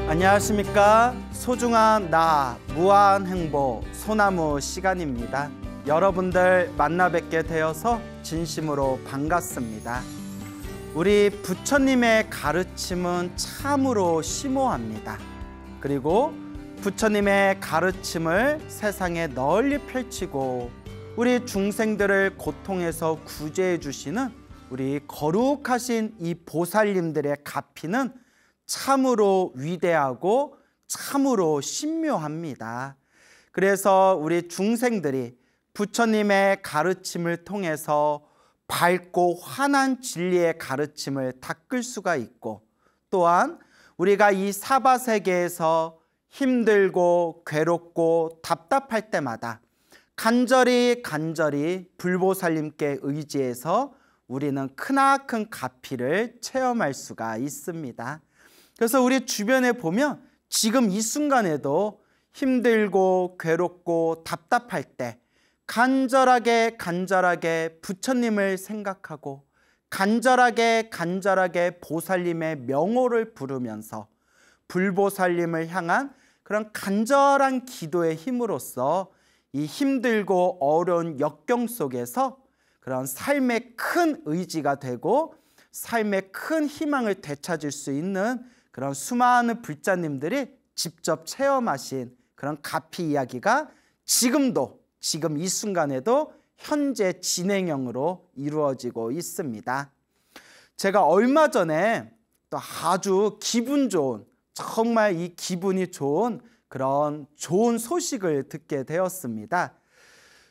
안녕하십니까. 소중한 나 무한행보 소나무 시간입니다. 여러분들 만나 뵙게 되어서 진심으로 반갑습니다. 우리 부처님의 가르침은 참으로 심오합니다. 그리고 부처님의 가르침을 세상에 널리 펼치고 우리 중생들을 고통에서 구제해 주시는 우리 거룩하신 이 보살님들의 가피는 참으로 위대하고 참으로 신묘합니다. 그래서 우리 중생들이 부처님의 가르침을 통해서 밝고 환한 진리의 가르침을 닦을 수가 있고, 또한 우리가 이 사바세계에서 힘들고 괴롭고 답답할 때마다 간절히 불보살님께 의지해서 우리는 크나큰 가피를 체험할 수가 있습니다. 그래서 우리 주변에 보면 지금 이 순간에도 힘들고 괴롭고 답답할 때 간절하게 부처님을 생각하고 간절하게 보살님의 명호를 부르면서 불보살님을 향한 그런 간절한 기도의 힘으로써 이 힘들고 어려운 역경 속에서 그런 삶의 큰 의지가 되고 삶의 큰 희망을 되찾을 수 있는 그런 수많은 불자님들이 직접 체험하신 그런 가피 이야기가 지금 이 순간에도 현재 진행형으로 이루어지고 있습니다. 제가 얼마 전에 또 아주 기분 좋은, 정말 이 기분이 좋은 그런 좋은 소식을 듣게 되었습니다.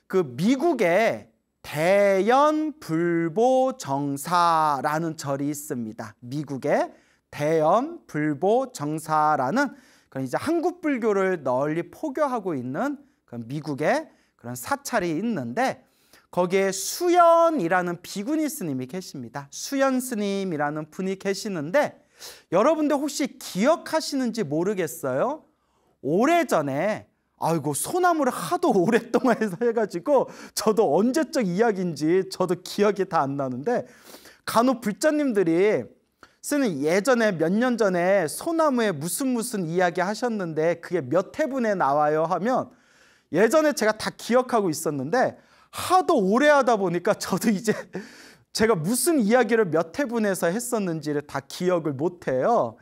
그 미국에 대연불보정사라는 절이 있습니다. 미국에 대연불보정사라는 그런 이제 한국 불교를 널리 포교하고 있는 그런 미국의 그런 사찰이 있는데, 거기에 수연이라는 비구니 스님이 계십니다. 수연 스님이라는 분이 계시는데, 여러분들 혹시 기억하시는지 모르겠어요. 오래전에 소나무를 하도 오랫동안 해가지고 저도 언제적 이야기인지 저도 기억이 다 안 나는데, 간혹 불자님들이 쓰는 예전에 몇 년 전에 소나무에 무슨 이야기 하셨는데 그게 몇 회분에 나와요 하면 예전에 제가 다 기억하고 있었는데, 하도 오래 하다 보니까 저도 이제 제가 무슨 이야기를 몇 회분에서 했었는지를 다 기억을 못해요.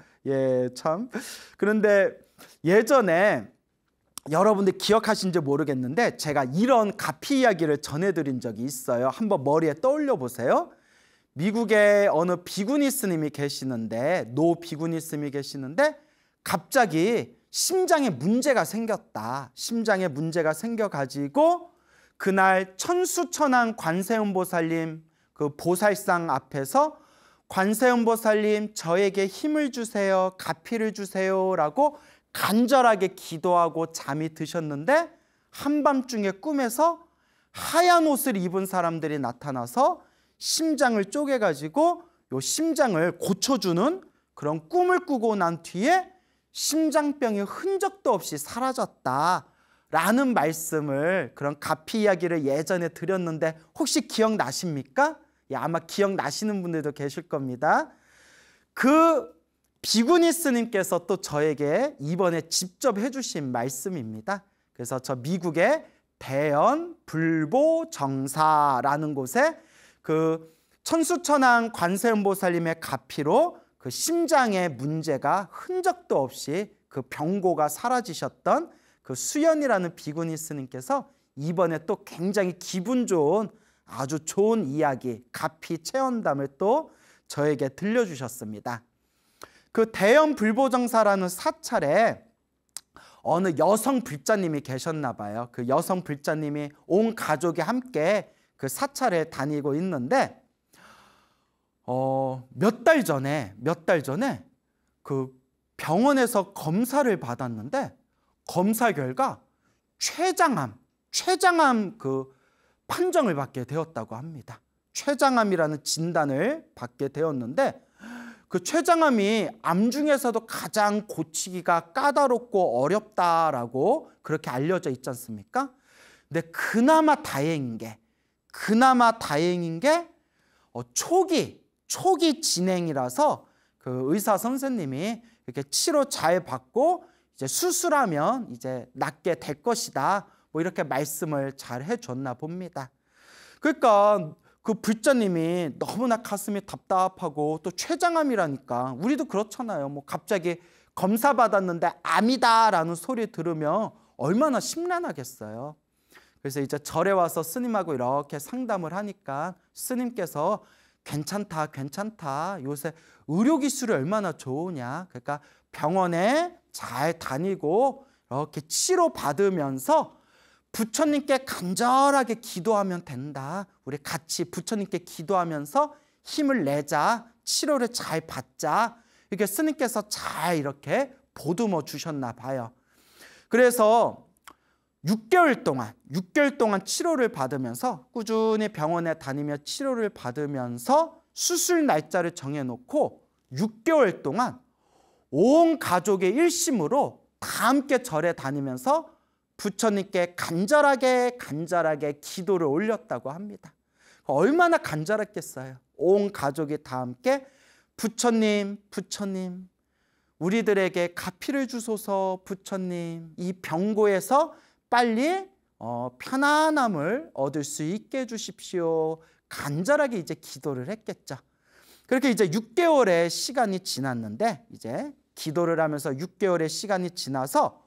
참. 그런데 예전에 여러분들 기억하신지 모르겠는데 제가 이런 가피 이야기를 전해드린 적이 있어요. 한번 머리에 떠올려 보세요. 미국에 어느 비구니 스님이 계시는데, 노 비구니 스님이 계시는데 갑자기 심장에 문제가 생겼다. 심장에 문제가 생겨가지고 그날 천수천왕 관세음보살님 그 보살상 앞에서 관세음보살님 저에게 힘을 주세요, 가피를 주세요 라고 간절하게 기도하고 잠이 드셨는데, 한밤중에 꿈에서 하얀 옷을 입은 사람들이 나타나서 심장을 쪼개가지고 요 심장을 고쳐주는 그런 꿈을 꾸고 난 뒤에 심장병이 흔적도 없이 사라졌다라는 말씀을, 그런 가피 이야기를 예전에 드렸는데 혹시 기억나십니까? 아마 기억나시는 분들도 계실 겁니다. 그 비구니 스님께서 또 저에게 이번에 직접 해주신 말씀입니다. 그래서 저 미국의 대연불보정사라는 곳에 그 천수천왕 관세음보살님의 가피로 그 심장의 문제가 흔적도 없이 그 병고가 사라지셨던 그 수연이라는 비구니 스님께서 이번에 또 굉장히 기분 좋은 아주 좋은 이야기, 가피 체험담을 또 저에게 들려주셨습니다. 그 대연불보정사라는 사찰에 어느 여성 불자님이 계셨나 봐요. 그 여성 불자님이 온 가족이 함께 그 사찰에 다니고 있는데 몇 달 전에 그 병원에서 검사를 받았는데 검사 결과 췌장암 그 판정을 받게 되었다고 합니다. 췌장암이라는 진단을 받게 되었는데, 그 췌장암이 암 중에서도 가장 고치기가 까다롭고 어렵다라고 그렇게 알려져 있지 않습니까? 근데 그나마 다행인 게 초기 진행이라서 그 의사 선생님이 이렇게 치료 잘 받고 이제 수술하면 이제 낫게 될 것이다. 뭐 이렇게 말씀을 잘 해줬나 봅니다. 그러니까 그 불자님이 너무나 가슴이 답답하고 또 췌장암이라니까 우리도 그렇잖아요. 뭐 갑자기 검사 받았는데 암이다라는 소리 들으면 얼마나 심란하겠어요. 그래서 이제 절에 와서 스님하고 이렇게 상담을 하니까 스님께서 괜찮다, 괜찮다. 요새 의료기술이 얼마나 좋으냐. 그러니까 병원에 잘 다니고 이렇게 치료받으면서 부처님께 간절하게 기도하면 된다. 우리 같이 부처님께 기도하면서 힘을 내자. 치료를 잘 받자. 이렇게 스님께서 잘 이렇게 보듬어 주셨나 봐요. 그래서 6개월 동안 치료를 받으면서 꾸준히 병원에 다니며 치료를 받으면서 수술 날짜를 정해놓고 6개월 동안 온 가족의 일심으로 다 함께 절에 다니면서 부처님께 간절하게 기도를 올렸다고 합니다. 얼마나 간절했겠어요. 온 가족이 다 함께 부처님 우리들에게 가피를 주소서. 부처님 이 병고에서 빨리 편안함을 얻을 수 있게 해주십시오. 간절하게 이제 기도를 했겠죠. 그렇게 이제 6개월의 시간이 지났는데 이제 기도를 하면서 6개월의 시간이 지나서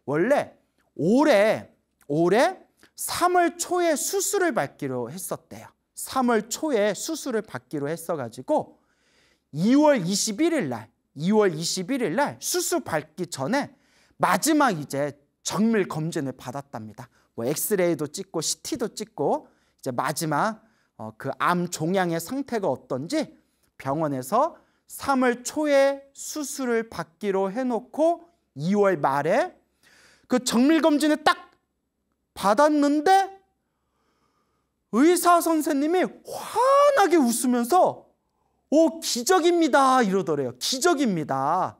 원래 올해 3월 초에 수술을 받기로 했었대요. 3월 초에 수술을 받기로 했어가지고 2월 21일 날 수술 받기 전에 마지막 이제 정밀 검진을 받았답니다. 뭐 엑스레이도 찍고 CT도 찍고 이제 마지막 그 암 종양의 상태가 어떤지 병원에서 3월 초에 수술을 받기로 해놓고 2월 말에 그 정밀 검진을 딱 받았는데 의사 선생님이 환하게 웃으면서 기적입니다 이러더래요. 기적입니다.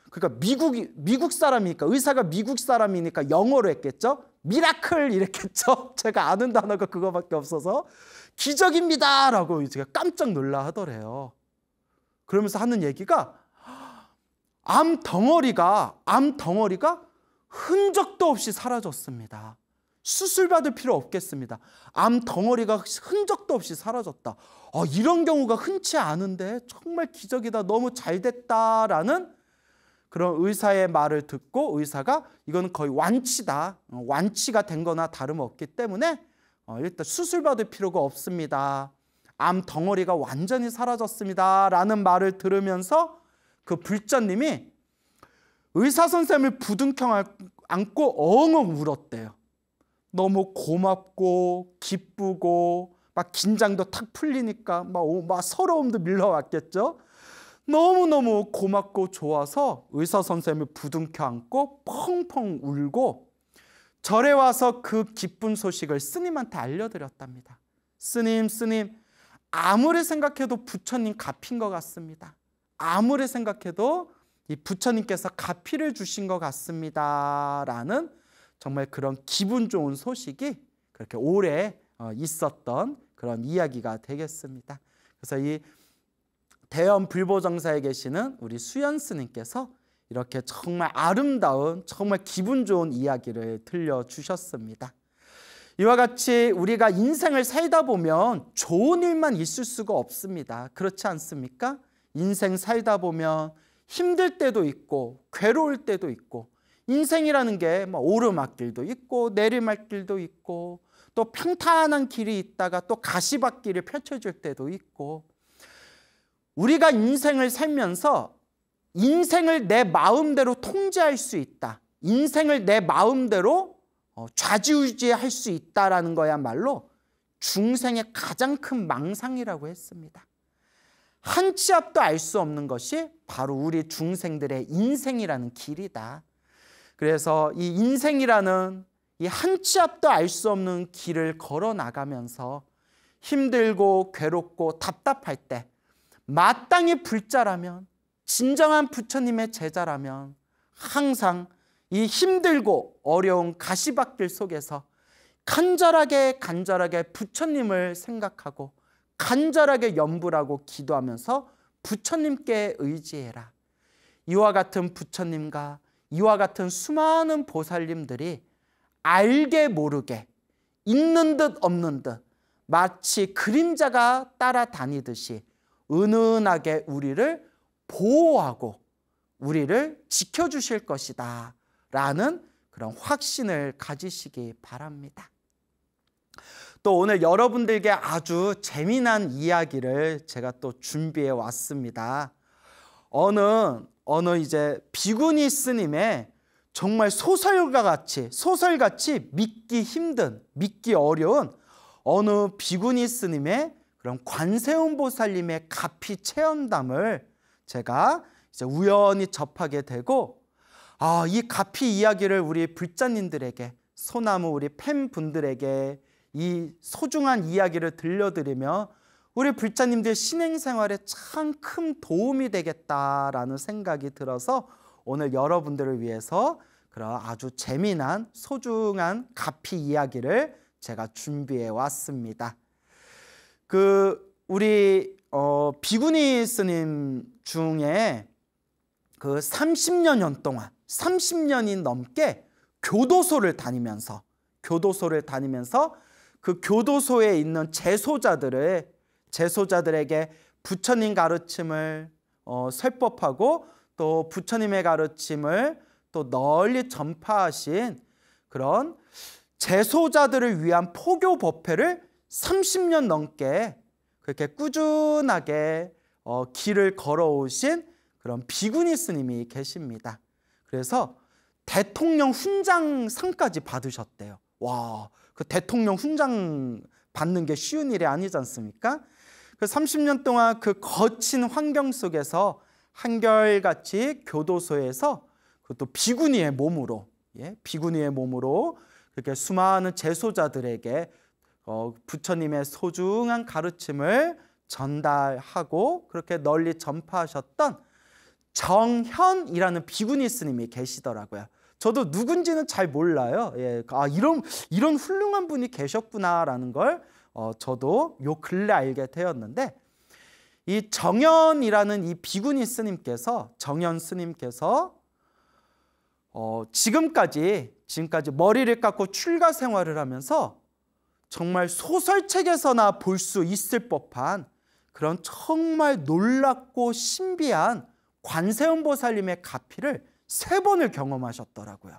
그러니까 미국 사람이니까 의사가 미국 사람이니까 영어로 했겠죠. 미라클 이랬겠죠. 제가 아는 단어가 그거밖에 없어서 기적입니다 라고 제가 깜짝 놀라 하더래요. 그러면서 하는 얘기가 암 덩어리가 흔적도 없이 사라졌습니다. 수술 받을 필요 없겠습니다. 암 덩어리가 흔적도 없이 사라졌다. 이런 경우가 흔치 않은데 정말 기적이다. 너무 잘 됐다라는 그런 의사의 말을 듣고 의사가 이거는 거의 완치다. 완치가 된 거나 다름없기 때문에 일단 수술 받을 필요가 없습니다. 암 덩어리가 완전히 사라졌습니다. 라는 말을 들으면서 그 불자님이 의사 선생님을 부둥켜 안고 엉엉 울었대요. 너무 고맙고 기쁘고 막 긴장도 탁 풀리니까 막 서러움도 밀려왔겠죠. 너무너무 고맙고 좋아서 의사 선생님을 부둥켜 안고 펑펑 울고 절에 와서 그 기쁜 소식을 스님한테 알려드렸답니다. 스님 아무리 생각해도 부처님 갚인 것 같습니다. 아무리 생각해도 이 부처님께서 가피를 주신 것 같습니다 라는 정말 그런 기분 좋은 소식이 그렇게 오래 있었던 그런 이야기가 되겠습니다. 그래서 이 대연 불보정사에 계시는 우리 수연 스님께서 이렇게 정말 아름다운 정말 기분 좋은 이야기를 들려주셨습니다. 이와 같이 우리가 인생을 살다 보면 좋은 일만 있을 수가 없습니다. 그렇지 않습니까? 인생 살다 보면 힘들 때도 있고 괴로울 때도 있고 인생이라는 게 오르막길도 있고 내리막길도 있고 또 평탄한 길이 있다가 또 가시밭길을 펼쳐줄 때도 있고 우리가 인생을 살면서 인생을 내 마음대로 통제할 수 있다. 인생을 내 마음대로 좌지우지할 수 있다라는 거야말로 중생의 가장 큰 망상이라고 했습니다. 한 치 앞도 알 수 없는 것이 바로 우리 중생들의 인생이라는 길이다. 그래서 이 인생이라는 이 한 치 앞도 알 수 없는 길을 걸어 나가면서 힘들고 괴롭고 답답할 때 마땅히 불자라면 진정한 부처님의 제자라면 항상 이 힘들고 어려운 가시밭길 속에서 간절하게 부처님을 생각하고 간절하게 염불하고 기도하면서 부처님께 의지해라. 이와 같은 부처님과 이와 같은 수많은 보살님들이 알게 모르게 있는 듯 없는 듯 마치 그림자가 따라다니듯이 은은하게 우리를 보호하고 우리를 지켜주실 것이다 라는 그런 확신을 가지시기 바랍니다. 또 오늘 여러분들께 아주 재미난 이야기를 제가 또 준비해 왔습니다. 어느 이제 비구니 스님의 정말 소설같이 믿기 힘든, 믿기 어려운 어느 비구니 스님의 그런 관세음 보살님의 가피 체험담을 제가 이제 우연히 접하게 되고, 이 가피 이야기를 우리 불자님들에게, 소나무 우리 팬분들에게 이 소중한 이야기를 들려드리며 우리 불자님들 신행생활에 참 큰 도움이 되겠다라는 생각이 들어서 오늘 여러분들을 위해서 그런 아주 재미난 소중한 가피 이야기를 제가 준비해 왔습니다. 우리 비구니 스님 중에 30년이 넘게 교도소를 다니면서 그 교도소에 있는 제소자들에게 부처님 가르침을 설법하고 또 부처님의 가르침을 또 널리 전파하신 그런 제소자들을 위한 포교 법회를 30년 넘게 그렇게 꾸준하게 길을 걸어오신 그런 비구니 스님이 계십니다. 그래서 대통령 훈장상까지 받으셨대요. 와, 그 대통령 훈장 받는 게 쉬운 일이 아니지 않습니까? 그 30년 동안 그 거친 환경 속에서 한결같이 교도소에서 그것도 비구니의 몸으로 그렇게 수많은 제소자들에게 부처님의 소중한 가르침을 전달하고 그렇게 널리 전파하셨던 정현이라는 비구니 스님이 계시더라고요. 저도 누군지는 잘 몰라요. 이런 훌륭한 분이 계셨구나라는 걸 저도 요 근래 알게 되었는데, 이 정현이라는 이 비구니 스님께서 지금까지 머리를 깎고 출가 생활을 하면서 정말 소설책에서나 볼 수 있을 법한 그런 정말 놀랍고 신비한 관세음 보살님의 가피를 3번을 경험하셨더라고요.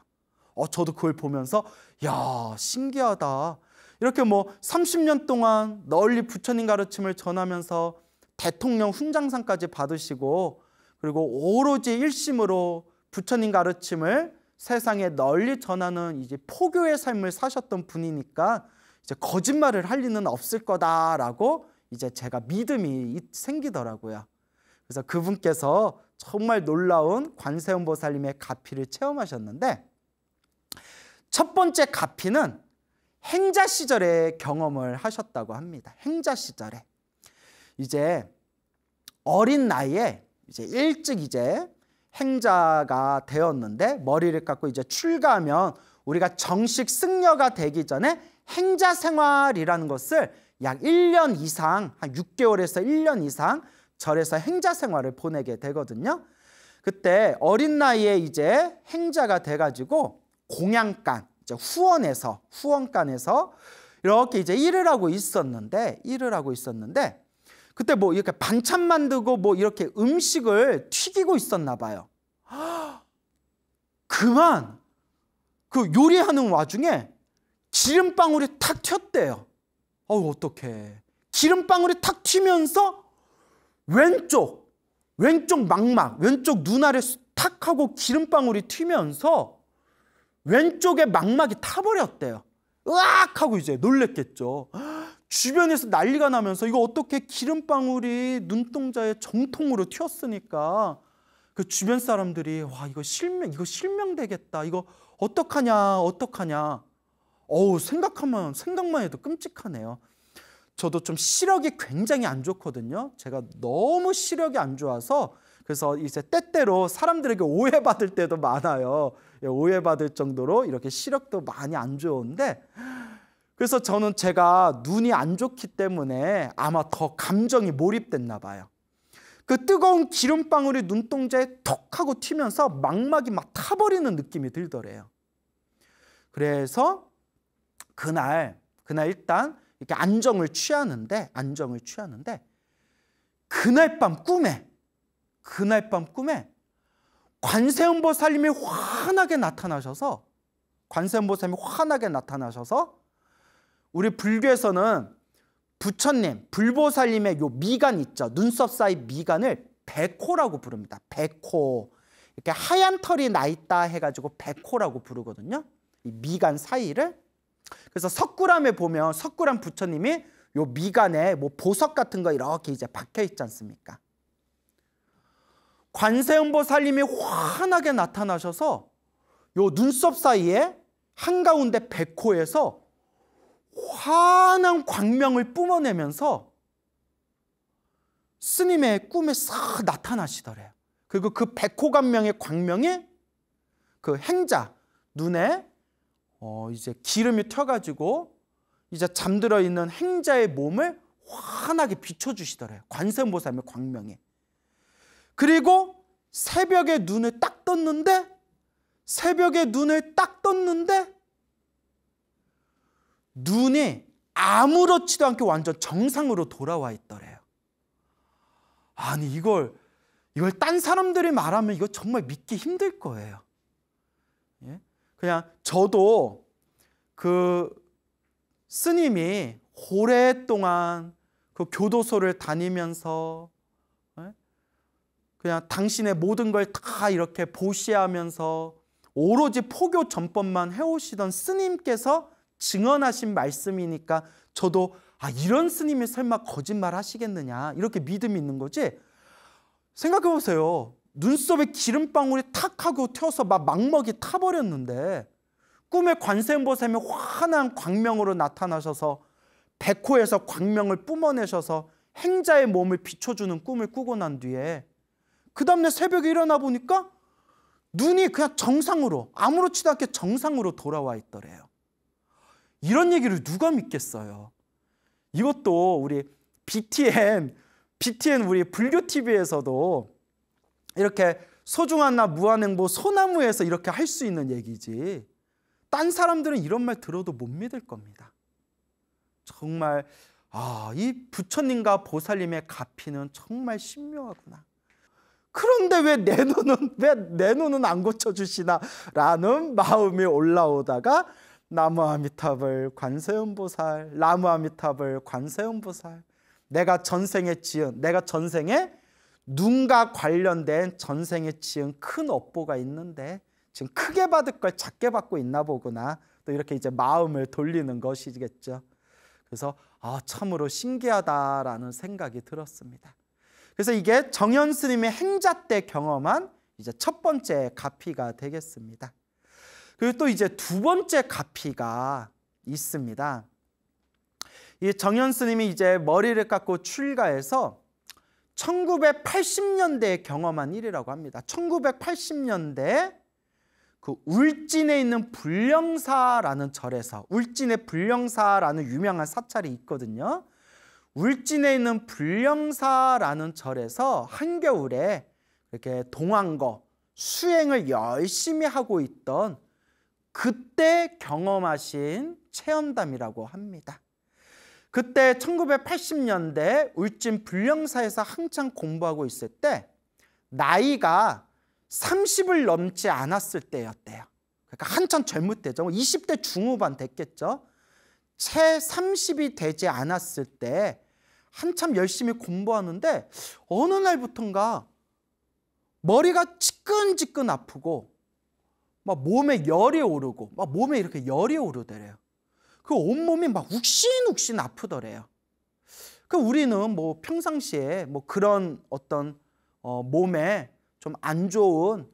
저도 그걸 보면서 야, 신기하다. 이렇게 30년 동안 널리 부처님 가르침을 전하면서 대통령 훈장상까지 받으시고 그리고 오로지 일심으로 부처님 가르침을 세상에 널리 전하는 이제 포교의 삶을 사셨던 분이니까 이제 거짓말을 할 리는 없을 거다라고 이제 제가 믿음이 생기더라고요. 그래서 그분께서 정말 놀라운 관세음 보살님의 가피를 체험하셨는데, 첫 번째 가피는 행자 시절에 경험을 하셨다고 합니다. 행자 시절에 이제 어린 나이에 이제 일찍 이제 행자가 되었는데, 머리를 깎고 이제 출가하면 우리가 정식 승려가 되기 전에 행자 생활이라는 것을 약 1년 이상, 한 6개월에서 1년 이상 절에서 행자 생활을 보내게 되거든요. 그때 어린 나이에 이제 행자가 돼가지고 공양간, 이제 후원간에서 이렇게 이제 일을 하고 있었는데 그때 이렇게 반찬 만들고 이렇게 음식을 튀기고 있었나 봐요. 그만 그 요리하는 와중에 기름방울이 탁 튀었대요. 어떡해. 기름방울이 탁 튀면서 왼쪽 망막, 왼쪽 눈알에 탁 하고 기름방울이 튀면서 왼쪽에 망막이 타버렸대요. 으악 하고 이제 놀랬겠죠. 주변에서 난리가 나면서 이거 어떻게 기름방울이 눈동자에 정통으로 튀었으니까 그 주변 사람들이 와, 이거 실명되겠다. 이거 어떡하냐. 생각만 해도 끔찍하네요. 저도 좀 시력이 굉장히 안 좋거든요. 제가 너무 시력이 안 좋아서 그래서 이제 때때로 사람들에게 오해받을 때도 많아요. 오해받을 정도로 이렇게 시력도 많이 안 좋은데, 그래서 저는 제가 눈이 안 좋기 때문에 아마 더 감정이 몰입됐나 봐요. 그 뜨거운 기름방울이 눈동자에 톡 하고 튀면서 망막이 막 타버리는 느낌이 들더래요. 그래서 그날 일단 이렇게 안정을 취하는데 그날 밤 꿈에 관세음보살님이 환하게 나타나셔서 우리 불교에서는 부처님, 불보살님의 요 미간 있죠. 눈썹 사이 미간을 백호라고 부릅니다. 백호. 이렇게 하얀 털이 나 있다 해가지고 백호라고 부르거든요. 이 미간 사이를. 그래서 석굴암에 보면 석굴암 부처님이 요 미간에 뭐 보석 같은 거 이렇게 이제 박혀 있지 않습니까? 관세음보살님이 환하게 나타나셔서 요 눈썹 사이에 한가운데 백호에서 환한 광명을 뿜어내면서 스님의 꿈에 싹 나타나시더래요. 그리고 그 백호광명의 광명이 그 행자 눈에 이제 기름이 튀어가지고 이제 잠들어 있는 행자의 몸을 환하게 비춰주시더래요. 관세음보살님의 광명이. 그리고 새벽에 눈을 딱 떴는데 눈이 아무렇지도 않게 완전 정상으로 돌아와 있더래요. 아니 이걸 딴 사람들이 말하면 이거 정말 믿기 힘들 거예요. 예? 그냥 저도 그 스님이 오랫동안 그 교도소를 다니면서 그냥 당신의 모든 걸 다 이렇게 보시하면서 오로지 포교 전법만 해오시던 스님께서 증언하신 말씀이니까 저도 이런 스님이 설마 거짓말 하시겠느냐 이렇게 믿음이 있는 거지. 생각해 보세요. 눈썹에 기름방울이 탁 하고 튀어서 막 망먹이 타버렸는데 꿈에 관세음보살님이 환한 광명으로 나타나셔서 백호에서 광명을 뿜어내셔서 행자의 몸을 비춰주는 꿈을 꾸고 난 뒤에 그 다음날 새벽에 일어나 보니까 눈이 그냥 정상으로 아무렇지도 않게 정상으로 돌아와 있더래요. 이런 얘기를 누가 믿겠어요? 이것도 우리 BTN 우리 불교TV에서도 이렇게 소중한 나 무한행보 소나무에서 이렇게 할 수 있는 얘기지 딴 사람들은 이런 말 들어도 못 믿을 겁니다. 정말 이 부처님과 보살님의 가피는 정말 신묘하구나. 그런데 왜 내 눈은 안 고쳐주시나 라는 마음이 올라오다가 나무아미타불 관세음보살, 나무아미타불 관세음보살. 내가 전생에 눈과 관련된 전생에 지은 큰 업보가 있는데 지금 크게 받을 걸 작게 받고 있나 보구나. 또 이렇게 이제 마음을 돌리는 것이겠죠. 그래서 참으로 신기하다라는 생각이 들었습니다. 그래서 이게 정현 스님의 행자 때 경험한 이제 첫 번째 가피가 되겠습니다. 그리고 또 이제 두 번째 가피가 있습니다. 이 정현 스님이 이제 머리를 깎고 출가해서 1980년대에 경험한 일이라고 합니다. 1980년대 그 울진에 있는 불령사라는 절에서 울진의 불령사라는 유명한 사찰이 있거든요. 울진에 있는 불령사라는 절에서 한겨울에 이렇게 동안거 수행을 열심히 하고 있던 그때 경험하신 체험담이라고 합니다. 그때 1980년대 울진 불령사에서 한창 공부하고 있을 때 나이가 30을 넘지 않았을 때였대요. 그러니까 한참 젊을 때죠. 20대 중후반 됐겠죠. 채 30이 되지 않았을 때 한참 열심히 공부하는데 어느 날부턴가 머리가 지끈지끈 아프고 막 몸에 열이 오르고 막 몸에 이렇게 열이 오르더래요. 그 온몸이 막 욱신욱신 아프더래요. 그 우리는 뭐 평상시에 뭐 그런 어떤 몸에 좀 안 좋은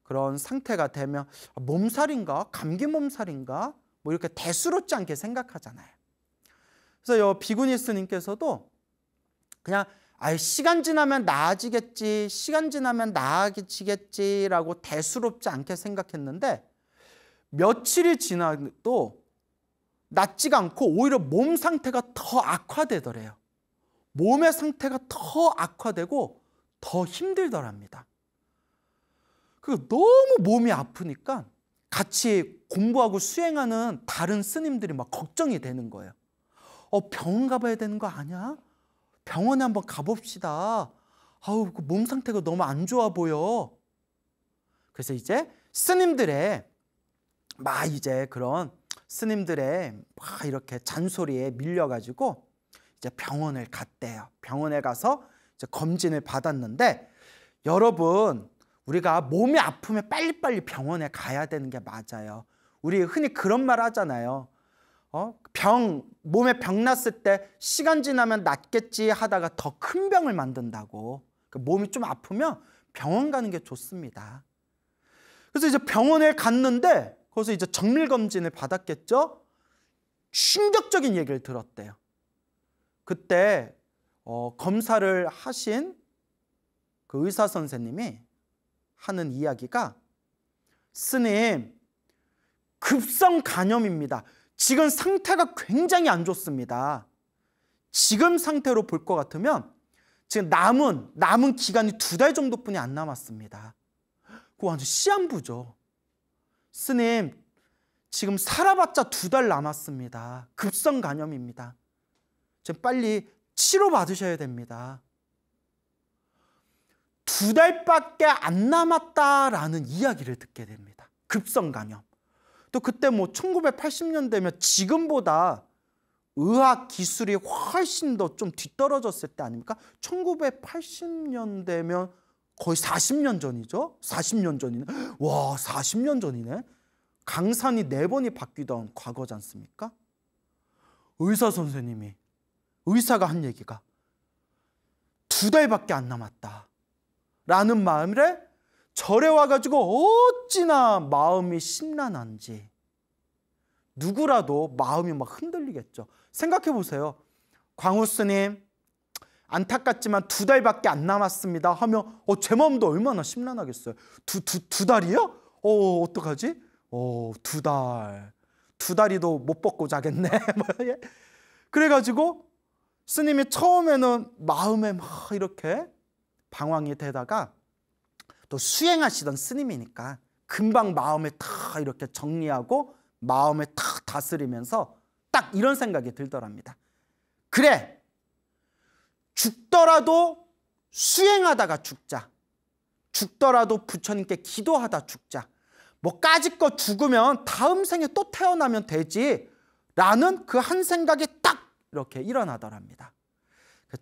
그런 상태가 되면 몸살인가 감기 몸살인가 뭐 이렇게 대수롭지 않게 생각하잖아요. 그래서 비구니 스님께서도 그냥 시간 지나면 나아지겠지, 시간 지나면 나아지겠지라고 대수롭지 않게 생각했는데 며칠이 지나도 낫지가 않고 오히려 몸 상태가 더 악화되더래요. 몸의 상태가 더 악화되고 더 힘들더랍니다. 그 너무 몸이 아프니까 같이 공부하고 수행하는 다른 스님들이 막 걱정이 되는 거예요. 병원 가봐야 되는 거 아니야? 병원에 한번 가봅시다. 아우, 그 몸 상태가 너무 안 좋아 보여. 그래서 이제 스님들의 그런 스님들의 막 이렇게 잔소리에 밀려가지고 이제 병원을 갔대요. 병원에 가서 이제 검진을 받았는데, 여러분, 우리가 몸이 아프면 빨리빨리 병원에 가야 되는 게 맞아요. 우리 흔히 그런 말 하잖아요. 몸에 병 났을 때 시간 지나면 낫겠지 하다가 더 큰 병을 만든다고. 몸이 좀 아프면 병원 가는 게 좋습니다. 그래서 이제 병원에 갔는데 거기서 이제 정밀검진을 받았겠죠. 충격적인 얘기를 들었대요. 그때 검사를 하신 그 의사 선생님이 하는 이야기가, 스님, 급성 간염입니다. 지금 상태가 굉장히 안 좋습니다. 지금 상태로 볼 것 같으면 지금 남은 기간이 2달 정도뿐이 안 남았습니다. 그거 완전 시한부죠. 스님, 지금 살아봤자 2달 남았습니다. 급성 간염입니다. 지금 빨리 치료 받으셔야 됩니다. 2달밖에 안 남았다라는 이야기를 듣게 됩니다. 급성 간염. 또 그때 1980년대면 지금보다 의학 기술이 훨씬 더 좀 뒤떨어졌을 때 아닙니까? 1980년대면 거의 40년 전이죠? 40년 전이네. 와, 40년 전이네. 강산이 4번이 바뀌던 과거지 않습니까? 의사 선생님이, 의사가 한 얘기가 2달밖에 안 남았다 라는 마음에 절에 와가지고 어찌나 마음이 심란한지. 누구라도 마음이 막 흔들리겠죠. 생각해 보세요. 광우 스님, 안타깝지만 2달밖에 안 남았습니다 하면 제 마음도 얼마나 심란하겠어요. 두 달이요? 어떡하지? 2달. 2달이도 못 벗고 자겠네. 그래가지고 스님이 처음에는 마음에 막 이렇게 방황이 되다가, 또 수행하시던 스님이니까 금방 마음에 다 이렇게 정리하고 마음에 탁 다스리면서 딱 이런 생각이 들더랍니다. 그래, 죽더라도 수행하다가 죽자. 죽더라도 부처님께 기도하다 죽자. 까짓거 죽으면 다음 생에 또 태어나면 되지 라는 그 한 생각이 딱 이렇게 일어나더랍니다.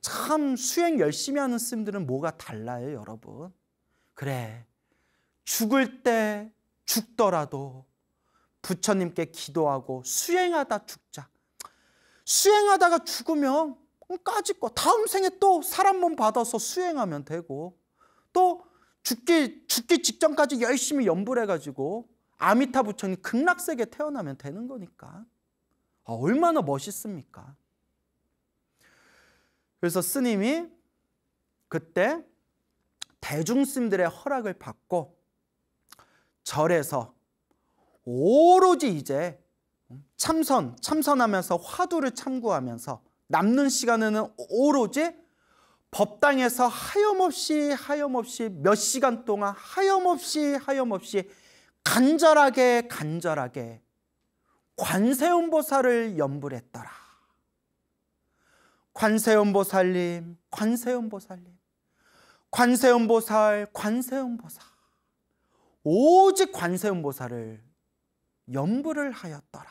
참 수행 열심히 하는 스님들은 뭐가 달라요, 여러분. 그래, 죽을 때 죽더라도 부처님께 기도하고 수행하다 죽자. 수행하다가 죽으면 까짓거 다음 생에 또 사람 몸 받아서 수행하면 되고, 또 죽기 직전까지 열심히 연불해가지고 아미타 부처님 극락세계 태어나면 되는 거니까. 얼마나 멋있습니까? 그래서 스님이 그때 대중스님들의 허락을 받고 절에서 오로지 이제 참선하면서 화두를 참고하면서 남는 시간에는 오로지 법당에서 하염없이 몇 시간 동안 하염없이 간절하게 관세음보살을 연불했더라. 관세음보살님, 관세음보살, 오직 관세음보살을 연불을 하였더라.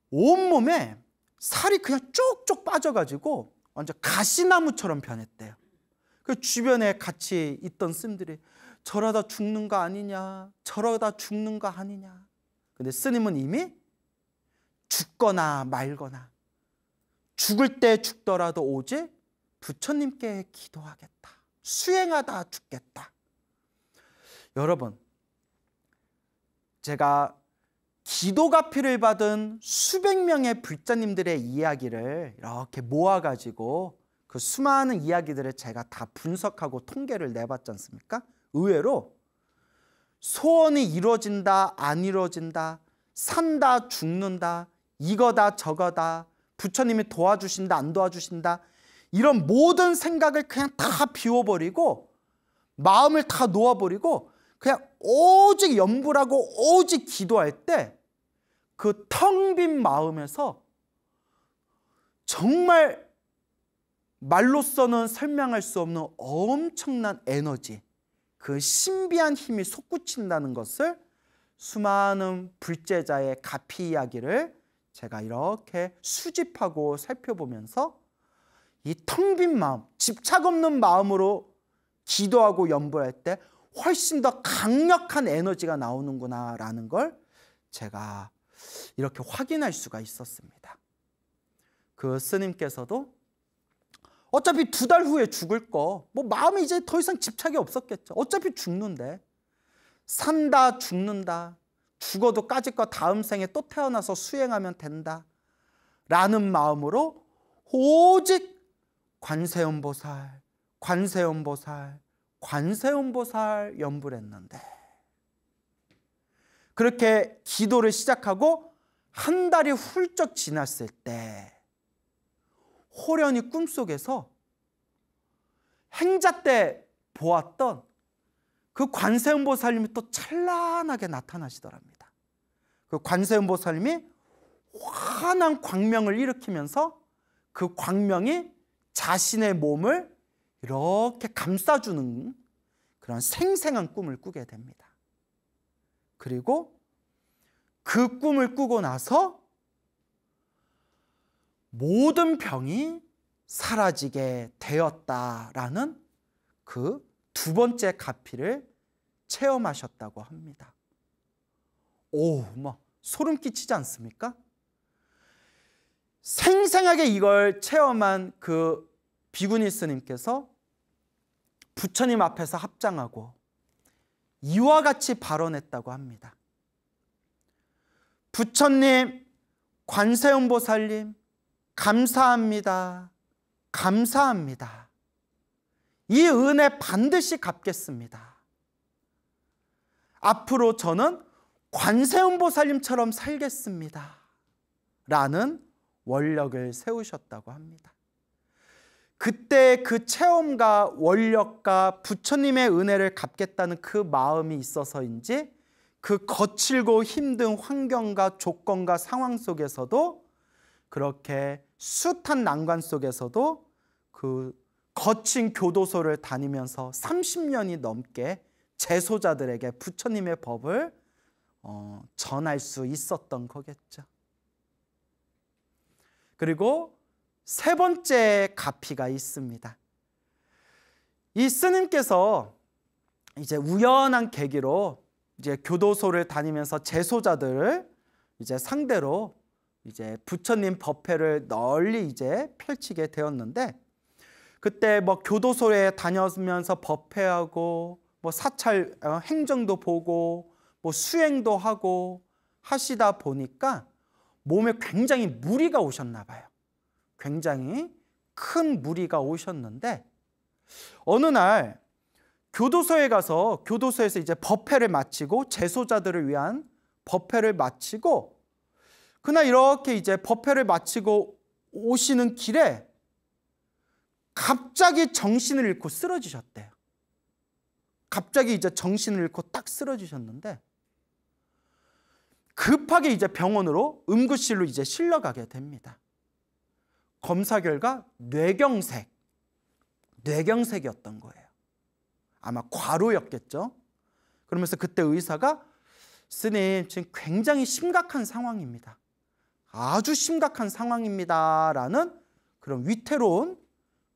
온몸에 살이 그냥 쪽쪽 빠져가지고 완전 가시나무처럼 변했대요. 그 주변에 같이 있던 스님들이 저러다 죽는 거 아니냐, 근데 스님은 이미 죽거나 말거나, 죽을 때 죽더라도 오직 부처님께 기도하겠다, 수행하다 죽겠다. 여러분, 제가 기도가피를 받은 수백 명의 불자님들의 이야기를 이렇게 모아가지고 그 수많은 이야기들을 제가 다 분석하고 통계를 내봤지 않습니까? 의외로 소원이 이루어진다, 안 이루어진다, 산다, 죽는다, 이거다, 저거다, 부처님이 도와주신다, 안 도와주신다, 이런 모든 생각을 그냥 다 비워버리고 마음을 다 놓아버리고 그냥 오직 염불하고 오직 기도할 때 그 텅 빈 마음에서 정말 말로서는 설명할 수 없는 엄청난 에너지, 그 신비한 힘이 솟구친다는 것을 수많은 불제자의 가피 이야기를 제가 이렇게 수집하고 살펴보면서 이 텅 빈 마음, 집착 없는 마음으로 기도하고 염불할 때 훨씬 더 강력한 에너지가 나오는구나라는 걸 제가 이렇게 확인할 수가 있었습니다. 그 스님께서도 어차피 2달 후에 죽을 거, 뭐 마음에 이제 더 이상 집착이 없었겠죠. 어차피 죽는데, 산다 죽는다, 죽어도 까짓 거 다음 생에 또 태어나서 수행하면 된다 라는 마음으로 오직 관세음보살, 관세음보살, 관세음보살 염불했는데, 그렇게 기도를 시작하고 한 달이 훌쩍 지났을 때 호련히 꿈속에서 행자 때 보았던 그 관세음보살님이 또 찬란하게 나타나시더랍니다. 그 관세음보살님이 환한 광명을 일으키면서 그 광명이 자신의 몸을 이렇게 감싸주는 그런 생생한 꿈을 꾸게 됩니다. 그리고 그 꿈을 꾸고 나서 모든 병이 사라지게 되었다라는 그 2번째 가피를 체험하셨다고 합니다. 오, 막 소름 끼치지 않습니까? 생생하게 이걸 체험한 그 비구니 스님께서 부처님 앞에서 합장하고 이와 같이 발언했다고 합니다. 부처님, 관세음보살님, 감사합니다. 감사합니다. 이 은혜 반드시 갚겠습니다. 앞으로 저는 관세음보살님처럼 살겠습니다. 라는 원력을 세우셨다고 합니다. 그때 그 체험과 원력과 부처님의 은혜를 갚겠다는 그 마음이 있어서인지 그 거칠고 힘든 환경과 조건과 상황 속에서도, 그렇게 숱한 난관 속에서도 그 거친 교도소를 다니면서 30년이 넘게 재소자들에게 부처님의 법을 전할 수 있었던 거겠죠. 그리고 3번째 가피가 있습니다. 이 스님께서 이제 우연한 계기로 이제 교도소를 다니면서 재소자들을 이제 상대로 이제 부처님 법회를 널리 이제 펼치게 되었는데, 그때 뭐 교도소에 다니면서 법회하고 뭐 사찰 행정도 보고 뭐 수행도 하고 하시다 보니까 몸에 굉장히 무리가 오셨나 봐요. 굉장히 큰 무리가 오셨는데, 어느 날 교도소에 가서 교도소에서 이제 법회를 마치고 재소자들을 위한 법회를 마치고, 그날 이렇게 이제 법회를 마치고 오시는 길에 갑자기 정신을 잃고 쓰러지셨대요. 갑자기 이제 정신을 잃고 딱 쓰러지셨는데, 급하게 이제 병원으로 응급실로 이제 실려가게 됩니다. 검사 결과 뇌경색이었던 거예요. 아마 과로였겠죠. 그러면서 그때 의사가 스님, 지금 굉장히 심각한 상황입니다. 아주 심각한 상황입니다. 라는 그런 위태로운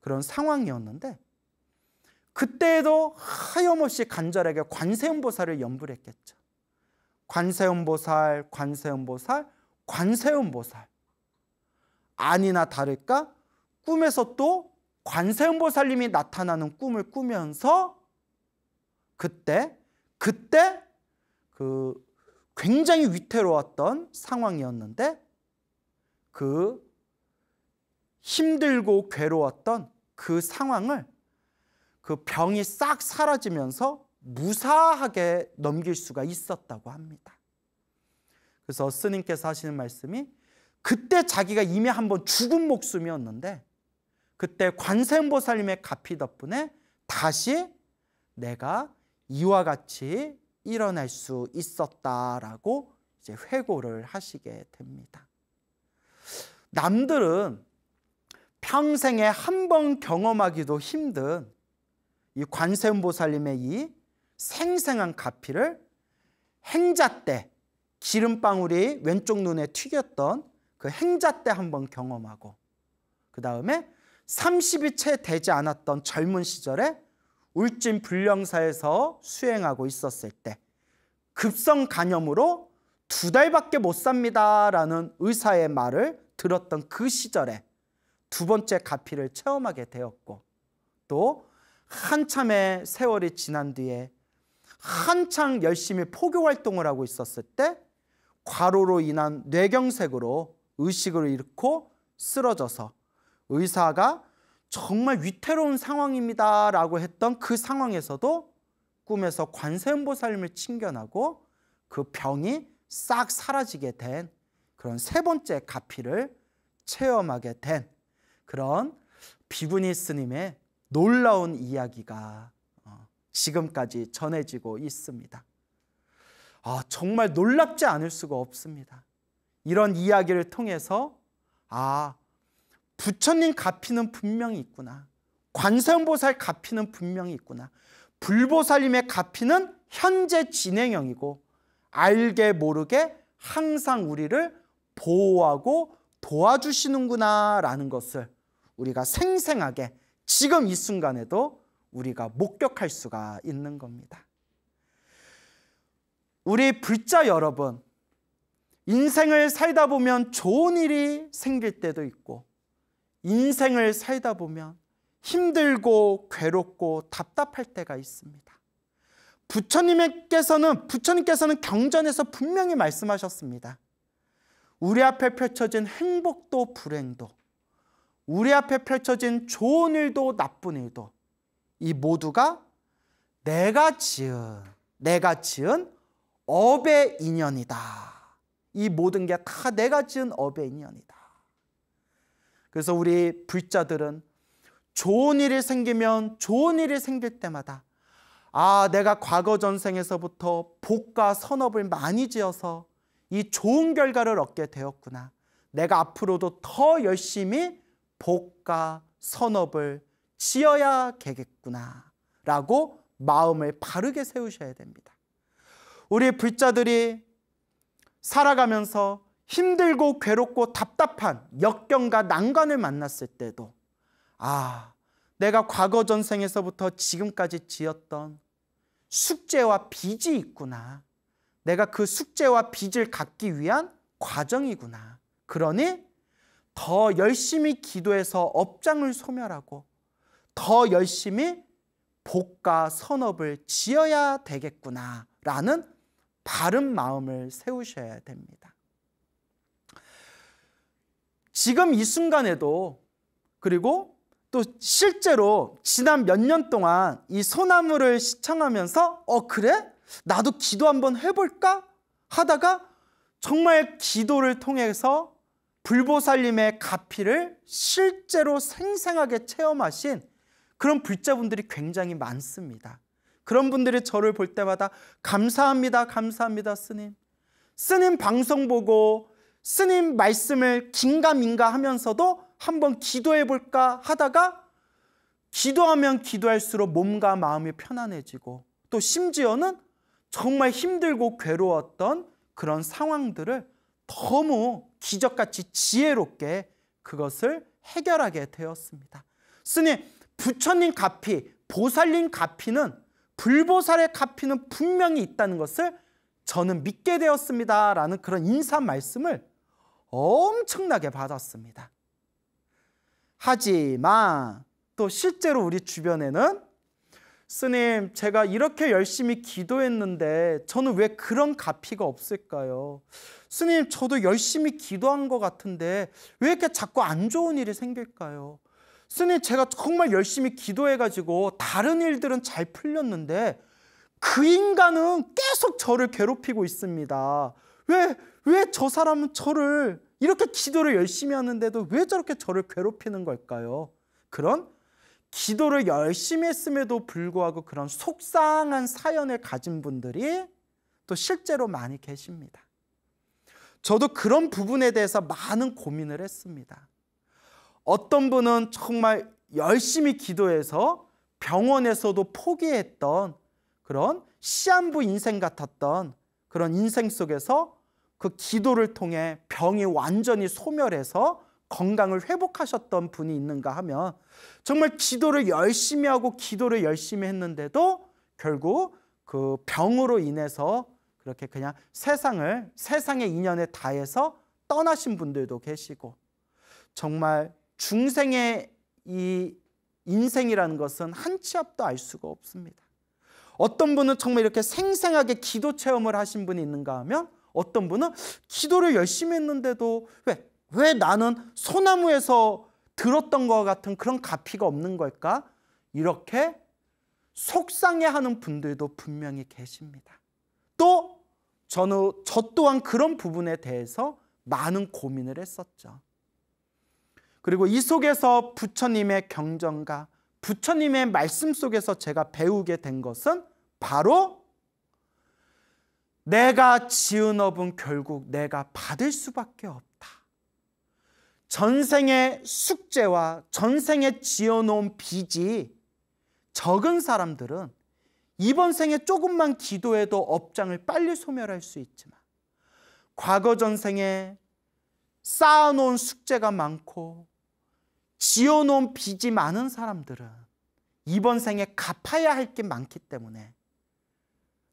그런 상황이었는데, 그때에도 하염없이 간절하게 관세음보살을 염불했겠죠. 관세음보살, 관세음보살, 관세음보살. 아니나 다를까 꿈에서 또 관세음보살님이 나타나는 꿈을 꾸면서 그때 그 굉장히 위태로웠던 상황이었는데, 그 힘들고 괴로웠던 그 상황을 그 병이 싹 사라지면서 무사하게 넘길 수가 있었다고 합니다. 그래서 스님께서 하시는 말씀이, 그때 자기가 이미 한번 죽은 목숨이었는데 그때 관세음보살님의 가피 덕분에 다시 내가 이와 같이 일어날 수 있었다라고 이제 회고를 하시게 됩니다. 남들은 평생에 한 번 경험하기도 힘든 이 관세음보살님의 이 생생한 가피를 행자 때 기름방울이 왼쪽 눈에 튀겼던 그 행자 때 한 번 경험하고, 그 다음에 30이 채 되지 않았던 젊은 시절에 울진 불령사에서 수행하고 있었을 때 급성 간염으로 2달밖에 못 삽니다라는 의사의 말을 들었던 그 시절에 두 번째 가피를 체험하게 되었고, 또 한참의 세월이 지난 뒤에 한창 열심히 포교 활동을 하고 있었을 때 과로로 인한 뇌경색으로 의식을 잃고 쓰러져서 의사가 정말 위태로운 상황입니다 라고 했던 그 상황에서도 꿈에서 관세음보살님을 칭견하고 그 병이 싹 사라지게 된 그런 세 번째 가피를 체험하게 된 그런 비구니 스님의 놀라운 이야기가 지금까지 전해지고 있습니다. 정말 놀랍지 않을 수가 없습니다. 이런 이야기를 통해서 부처님 가피는 분명히 있구나, 관세음보살 가피는 분명히 있구나, 불보살님의 가피는 현재 진행형이고 알게 모르게 항상 우리를 보호하고 도와주시는구나 라는 것을 우리가 생생하게 지금 이 순간에도 우리가 목격할 수가 있는 겁니다. 우리 불자 여러분, 인생을 살다 보면 좋은 일이 생길 때도 있고 인생을 살다 보면 힘들고 괴롭고 답답할 때가 있습니다. 부처님께서는 경전에서 분명히 말씀하셨습니다. 우리 앞에 펼쳐진 행복도 불행도, 우리 앞에 펼쳐진 좋은 일도 나쁜 일도 이 모두가 내가 지은 업의 인연이다. 이 모든 게 다 내가 지은 업의 인연이다. 그래서 우리 불자들은 좋은 일이 생기면 좋은 일이 생길 때마다 내가 과거 전생에서부터 복과 선업을 많이 지어서 이 좋은 결과를 얻게 되었구나. 내가 앞으로도 더 열심히 복과 선업을 지어야 되겠구나 라고 마음을 바르게 세우셔야 됩니다. 우리 불자들이 살아가면서 힘들고 괴롭고 답답한 역경과 난관을 만났을 때도 내가 과거 전생에서부터 지금까지 지었던 숙제와 빚이 있구나. 내가 그 숙제와 빚을 갚기 위한 과정이구나. 그러니 더 열심히 기도해서 업장을 소멸하고 더 열심히 복과 선업을 지어야 되겠구나라는 바른 마음을 세우셔야 됩니다. 지금 이 순간에도, 그리고 또 실제로 지난 몇 년 동안 이 소나무를 시청하면서 그래? 나도 기도 한번 해볼까? 하다가 정말 기도를 통해서 불보살님의 가피를 실제로 생생하게 체험하신 그런 불자분들이 굉장히 많습니다. 그런 분들이 저를 볼 때마다 감사합니다, 감사합니다 스님. 스님 방송 보고 스님 말씀을 긴가민가 하면서도 한번 기도해 볼까 하다가 기도하면 기도할수록 몸과 마음이 편안해지고 또 심지어는 정말 힘들고 괴로웠던 그런 상황들을 너무 기적같이 지혜롭게 그것을 해결하게 되었습니다. 스님, 부처님 가피, 보살님 가피는, 불보살의 가피는 분명히 있다는 것을 저는 믿게 되었습니다 라는 그런 인사 말씀을 엄청나게 받았습니다. 하지만 또 실제로 우리 주변에는 스님, 제가 이렇게 열심히 기도했는데 저는 왜 그런 가피가 없을까요? 스님, 저도 열심히 기도한 것 같은데 왜 이렇게 자꾸 안 좋은 일이 생길까요? 스님, 제가 정말 열심히 기도해가지고 다른 일들은 잘 풀렸는데 그 인간은 계속 저를 괴롭히고 있습니다. 왜 저 사람은 저를 이렇게 기도를 열심히 하는데도 왜 저렇게 저를 괴롭히는 걸까요? 그런 기도를 열심히 했음에도 불구하고 그런 속상한 사연을 가진 분들이 또 실제로 많이 계십니다. 저도 그런 부분에 대해서 많은 고민을 했습니다. 어떤 분은 정말 열심히 기도해서 병원에서도 포기했던 그런 시한부 인생 같았던 그런 인생 속에서 그 기도를 통해 병이 완전히 소멸해서 건강을 회복하셨던 분이 있는가 하면 정말 기도를 열심히 하고 기도를 열심히 했는데도 결국 그 병으로 인해서 그렇게 그냥 세상의 인연에 다해서 떠나신 분들도 계시고, 정말 중생의 이 인생이라는 것은 한 치 앞도 알 수가 없습니다. 어떤 분은 정말 이렇게 생생하게 기도 체험을 하신 분이 있는가 하면 어떤 분은 기도를 열심히 했는데도 왜 나는 소나무에서 들었던 것 같은 그런 가피가 없는 걸까? 이렇게 속상해하는 분들도 분명히 계십니다. 또 저 또한 그런 부분에 대해서 많은 고민을 했었죠. 그리고 이 속에서 부처님의 경전과 부처님의 말씀 속에서 제가 배우게 된 것은 바로 내가 지은 업은 결국 내가 받을 수밖에 없다. 전생의 숙제와 전생에 지어놓은 빚이 적은 사람들은 이번 생에 조금만 기도해도 업장을 빨리 소멸할 수 있지만, 과거 전생에 쌓아놓은 숙제가 많고 지어놓은 빚이 많은 사람들은 이번 생에 갚아야 할 게 많기 때문에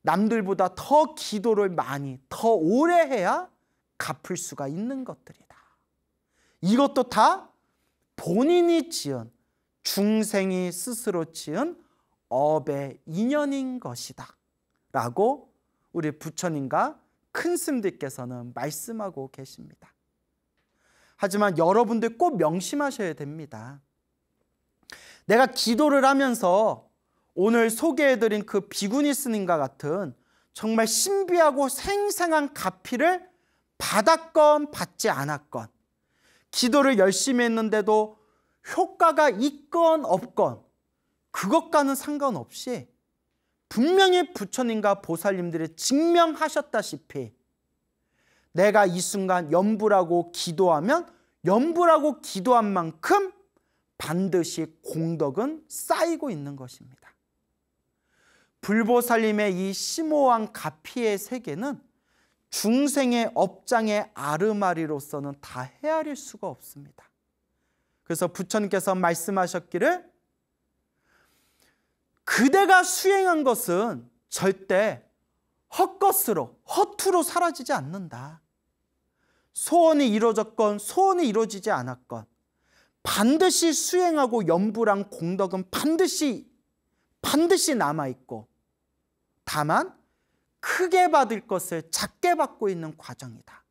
남들보다 더 기도를 많이, 더 오래 해야 갚을 수가 있는 것들이다. 이것도 다 본인이 지은, 중생이 스스로 지은 업의 인연인 것이다 라고 우리 부처님과 큰 스님들께서는 말씀하고 계십니다. 하지만 여러분들 꼭 명심하셔야 됩니다. 내가 기도를 하면서 오늘 소개해드린 그 비구니 스님과 같은 정말 신비하고 생생한 가피를 받았건 받지 않았건, 기도를 열심히 했는데도 효과가 있건 없건 그것과는 상관없이 분명히 부처님과 보살님들이 증명하셨다시피 내가 이 순간 염불하고 기도하면 염불하고 기도한 만큼 반드시 공덕은 쌓이고 있는 것입니다. 불보살님의 이 심오한 가피의 세계는 중생의 업장의 아르마리로서는 다 헤아릴 수가 없습니다. 그래서 부처님께서 말씀하셨기를 그대가 수행한 것은 절대 헛것으로, 허투루 사라지지 않는다. 소원이 이루어졌건 소원이 이루어지지 않았건 반드시 수행하고 염불한 공덕은 반드시 남아있고, 다만 크게 받을 것을 작게 받고 있는 과정이다.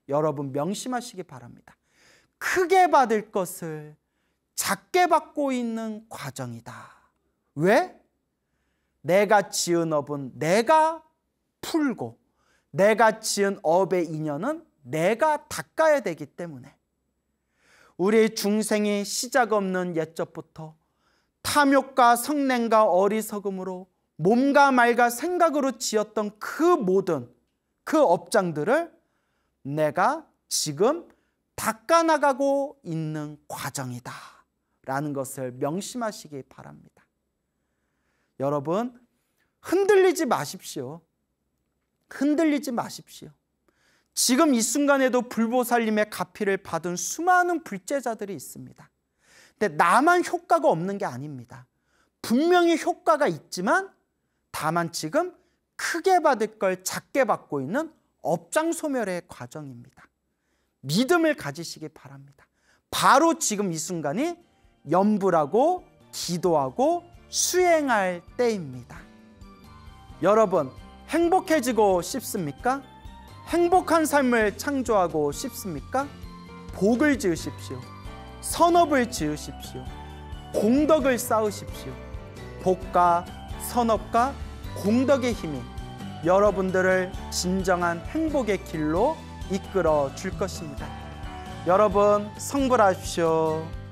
여러분 명심하시기 바랍니다. 크게 받을 것을 작게 받고 있는 과정이다. 왜? 내가 지은 업은 내가 풀고 내가 지은 업의 인연은 내가 닦아야 되기 때문에 우리 중생이 시작 없는 옛적부터 탐욕과 성냄과 어리석음으로 몸과 말과 생각으로 지었던 그 모든 그 업장들을 내가 지금 닦아나가고 있는 과정이다 라는 것을 명심하시기 바랍니다. 여러분 흔들리지 마십시오. 흔들리지 마십시오. 지금 이 순간에도 불보살님의 가피를 받은 수많은 불제자들이 있습니다. 근데 나만 효과가 없는 게 아닙니다. 분명히 효과가 있지만 다만 지금 크게 받을 걸 작게 받고 있는 업장 소멸의 과정입니다. 믿음을 가지시기 바랍니다. 바로 지금 이 순간이 염불하고 기도하고 수행할 때입니다. 여러분 행복해지고 싶습니까? 행복한 삶을 창조하고 싶습니까? 복을 지으십시오. 선업을 지으십시오. 공덕을 쌓으십시오. 복과 선업과 공덕의 힘이 여러분들을 진정한 행복의 길로 이끌어 줄 것입니다. 여러분 성불하십시오.